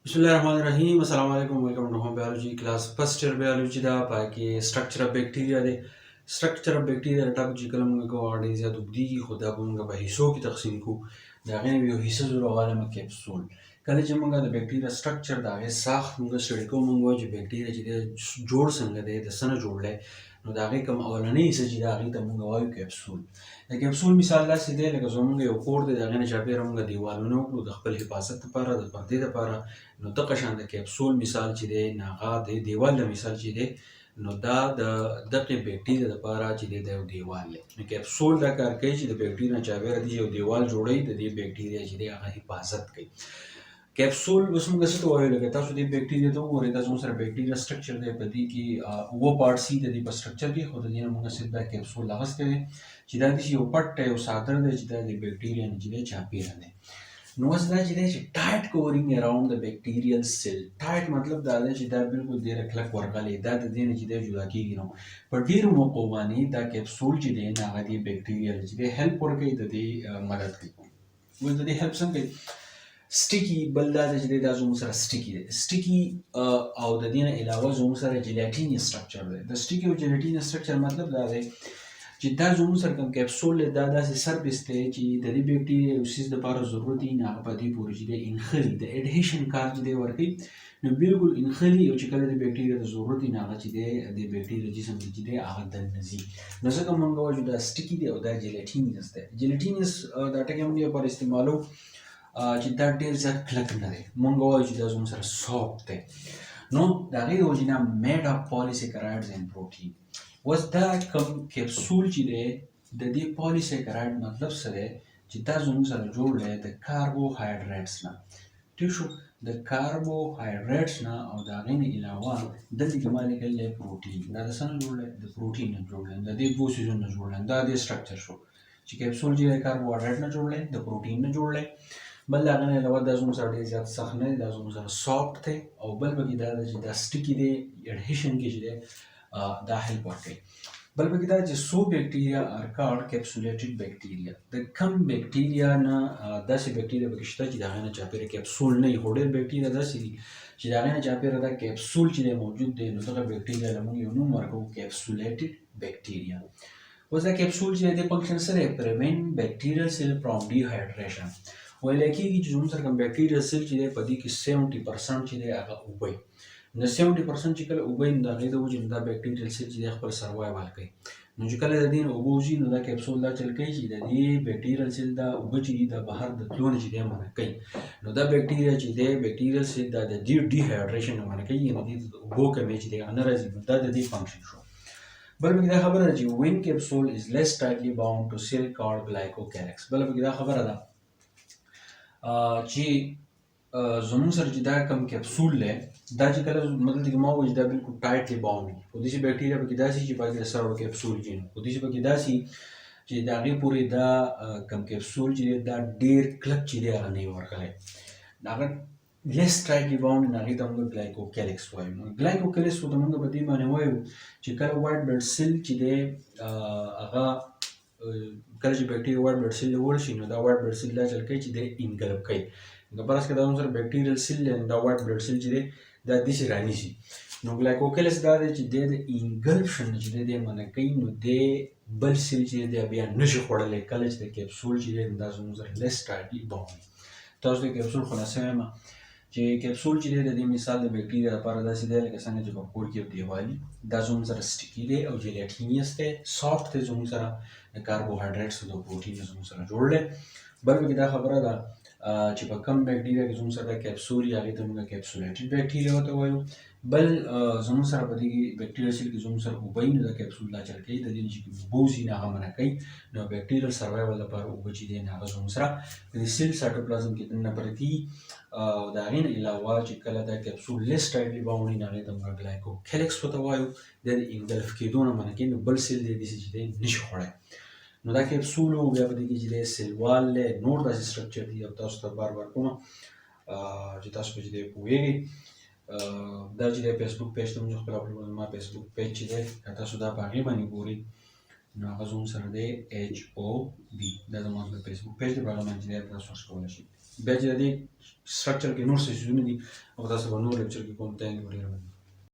बिस्मिल्लाहिर्रहमानिर्रहीम अस्सलाम वालेकुम welcome to home biology class first year biology दा पाकि स्ट्रक्चर ऑफ बैक्टीरिया दे स्ट्रक्चर ऑफ बैक्टीरिया टॉपिक چې کله موږ کوو ډېر زیات اوږدي خو دا به موږ په حصو کې تقسیم کوو د هغې نه یو حصه زه راغواړم کیپسول کله چې موږ د بیکټیریا سټرکچر د هغې ساخت موږ سټډي کوو موږ وایو چې بیکټیریا چې دی جوړ څنګه دی د څه نه جوړ دی نو د هغې کوم اولنۍ حصه چې دی هغې ته موږ وایو کیپسول د کیپسول مثال داسې دی لکه زموږ یو کور دی د هغې نه چاپېره موږ دیوالونه وکړو د خپل حفاظت دپاره د پردې دپاره نو دغه شان د کیپسول مثال چې دی نو هغه د دیوال د مثال چې دی نو دا د دغه بیکټیریا لپاره چې دی یو دیوال دی نو کیپسول دا کار کوي چې د بیکټیریا چاپېره دی یو دیوال جوړوي د دې بیکټیریا چې دی هغه حفاظت کوي کیپسول اوس موږ څه ته وایو لکه تاسو دې بیکټیریا ته وګورئ دا زموږ سره بیکټیریا سټرکچر دی په دې کې اووه پارټس دي د دې په سټرکچر کې خو د دې نه موږ صرف دا کیپسول اخیستی دی چې دا داسې یو پټ یو څادر دی چې دا د بیکټیریا نه چې دی چاپېره دی نو اوس دا چې دی چې ټایټ کورینګ اراوند د بیکټیریل سیل ټایټ مطلب دا دی چې دا بالکل ډېره کلک ورغلی دا د دې نه چې دی جدا کېږي نو په ډېرو موقعو باندې دا کیپسول چې دی نو هغه دې بیکټیریا چې دی هیلپ ورکوي د دې مدد کوي اوس د دې هیلپ څنګه کوي سټیکی بل دا چې دی دا زموږ سره سټیکی دی سټیکی او د دې نه علاوه زموږ سره جیلاټیني سټرکچر دی د سټیکی او جیلاټیني سټرکچر مطلب دا دی چې دا زموږ سره کوم کیپسول دی دا داسې سرفیس دی چې د دې بیکټیریا یو څیز دپاره ضرورت وي نو هغه په دې پورې چې دی انخلي د اډهیشن کار چې دی ورکوي نو بالکل انخلي او چې کله د بیکټیریا د ضرورت وي نو هغه چې دی د بیکټیریا جسم کې چې دی هغه دننه ځي نو ځکه موږ وایو چې دا سټیکي دی او دا جیلاټینس دی جیلاټینس دا ټکي موږ لپاره استعمالو چې دا ډېر زیات کلک نه دی موږ وایو چې دا زموږ سره سافت دی نو د هغې د وجې نه میډ اف پالیسیکرایډز اینډ پروټین اوس دا کوم کیپسول چې دی د دې پالیسیکرایډ مطلب څه دی چې دا زموږ سره جوړ دی د کاربوهایډریټس نه ټیک شو د کاربوهایډریټس نه او د هغې نه علاوه دلته کې ما لیکلی دی پروټین دا د څه نه جوړ دی د پروټین نه جوړ دی د دې دوو څیزونو نه جوړ دی دا د سټرکچر شو چې کیپسول چې دی کاربوهایډریټ نه جوړ دی د پروټین نه جوړ دی بل د هغه نه علاوه دا زموږ سره ډېر زیات سخت نه دی دا زموږ سره سافټ دی او بل پکې دا ده چې دا سټیکي دی اډهیشن کې چې دی دا هیلپ ورکوي بل پکې دا چې سو بیکټیریا آر کالډ کیپسولیټډ بیکټیریا د کم بیکټیریا نه داسې بیکټیریا پکې شته چې د هغې نه چاپېره کیپسول نه وي خو ډېر بیکټیریا داسې دي چې د هغې نه چاپېره دا کیپسول چې دی موجود دی نو دغه بیکټیریا له موږ یو نوم ورکوو کیپسولیټډ بیکټیریا اوس دا کیپسول چې دی فنکشن څه دی پریوینټ بیکټیریل سیل فرام ډیهایډریشن ویلی کېږي چې زموږ سره کوم بیکټیریل سیل چې دی په دې کې 70% چې دی هغه اوبه وي نو 70% چې کله اوبه وي نو د هغې د وجې نه دا بیکټیریل سیل چې دی خپل سروایوال کوي نو چې کله د دې نه اوبه وځي نو دا کیپسول دا چل کوي چې د دې بیکټیریل سیل دا اوبه چې دي دا بهر د تلو نه چې دی منع کوي نو دا بیکټیریا چې دی بیکټیریل سیل دا د دې ډیهایډریشن نه منع کوي یعنې د اوبو کمی چې دی هغه نه راځي نو دا د دې فنکشن شو بل پکې دا خبره ده چې وین کیپسول از لیس ټایټلی باونډ ټو سیل کالډ ګلایکوکیلکس بل پکې دا خبره ده چې زموږ سره چې دا کوم کیپسول دی دا چې کله مطلب چې ما وایي چې دا بالکل ټایټلی باونډ وي خو داسې بیکټیریا پکې داسې چې پکې د سره کیپسول وي خو داسې پکې داسې چې د هغې پورې دا کوم کیپسول چې دی دا ډېر کلک چې دی هغه نه وي ورغلی هغه لیس ټایټلی باونډ نو هغې ته موږ ګلایکوکیلکس وایو نو ګلایکوکیلکس خو ته موږ په دې باندې وایو چې کله وایټ بلډ سیل چې دی هغه کله چې بیکټیریا وایټ بلډ سیل لوړ شي نو دا وایټ بلډ سیل دا چل کوي چې دی انګلب کوي نو فرض کړه دا زموږ سره بیکټیریل سیل دی دا وایټ بلډ سیل چې دی دا داسې رانیسي نو ګلایکوکیلکس دا دی چې دی د انګلپشن چې دی دی منع کوي نو دی بل سیل چې دی بیا نشي خوړلی کله چې د کیپسول چې دی دا زموږ سره لیس ټایټلی باونډ تاسو د کیپسول خلاصه وایم چې کیپسول چې دی د دې مثال د بیکټیریا لپاره داسې دی لکه څنګه چې په کور کې یو دیوال وي دا زموږ سره سټیکي دی او جیلاټینیس دی سافټ دی زموږ سره د کاربوهایډریټس او د پروټین زموږ سره جوړ دی بل پکې دا خبره ده چې په کم بیکټیریا کې زموږ سره دا کیپسول وي هغې ته موږ کیپسولیټډ بیکټیریا ورته وایو بل زموږ سره په دې بیکټیریل سیل کې زموږ سره اوبه وي نو دا کیپسول دا چل کوي د دې نه چې اوبه وځي نو هغه منع کوي نو بیکټیریل سروایول لپاره اوبه چې دی نو هغه زموږ سره په دې سیل سایټوپلازم کې دننه پرتې او د هغې نه علاوه چې کله دا کیپسول لیس ټایټلی باونډ وي نو هغې ته موږ ګلایکوکیلکس ورته وایو دا د انګلف کېدو نه منع کوي نو بل سیل دی داسې چې دی نشي خوړی نو دا کیپسول و بیا په دې کې چې دی سیلوال دی نور داسې سټرکچر دي او تاسو ته بار بار کومه چې تاسو په چې دی پوهېږئ دا چې دی فیسبوک پیج ته موږ خپل اپلوډ ما فیسبوک پیج چې دی که تاسو دا په هغې باندې ګورئ نو هغه زموږ سره دی HOB دا زموږ د فیسبوک پیج دی په هغه باندې چې دی تاسو سرچ کولی شئ بیا چې د دې سټرکچر کې نور څه شیزونه دي او تاسو به نور لیکچر کې کوم. تhank you.